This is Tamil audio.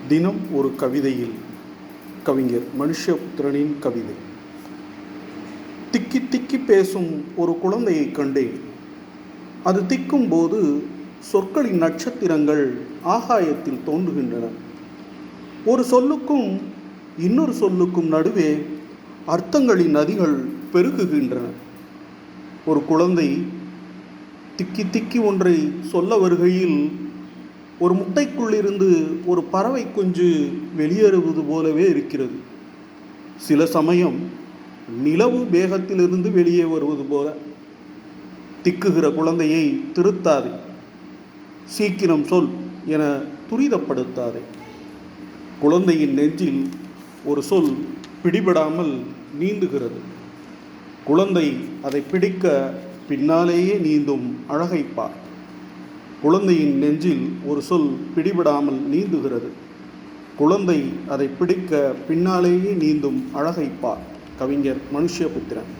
தினம் ஒரு கவிதையில் கவிஞர் மனுஷபுத்திரனின் கவிதை. திக்கி திக்கி பேசும் ஒரு குழந்தையை கண்டேன். அது திக்கும் போது சொற்களின் நட்சத்திரங்கள் ஆகாயத்தில் தோன்றுகின்றன. ஒரு சொல்லுக்கும் இன்னொரு சொல்லுக்கும் நடுவே அர்த்தங்களின் நதிகள் பெருகுகின்றன. ஒரு குழந்தை திக்கி திக்கி ஒன்றை சொல்ல வருகையில் ஒரு முட்டைக்குள்ளிருந்து ஒரு பறவை குஞ்சு வெளியேறுவது போலவே இருக்கிறது. சில சமயம் நிலவு வேகத்திலிருந்து வெளியே வருவது போல. திக்குகிற குழந்தையை திருத்தாதே, சீக்கிரம் சொல் என துரிதப்படுத்தாதே. குழந்தையின் நெஞ்சில் ஒரு சொல் பிடிபடாமல் நீந்துகிறது. குழந்தை அதை பிடிக்க பின்னாலேயே நீந்தும் அழகைப்பார். குழந்தையின் நெஞ்சில் ஒரு சொல் பிடிபடாமல் நீந்துகிறது. குழந்தை அதை பிடிக்க பின்னாலேயே நீந்தும் அழகைப்பார். கவிஞர் மனுஷபுத்திரன்.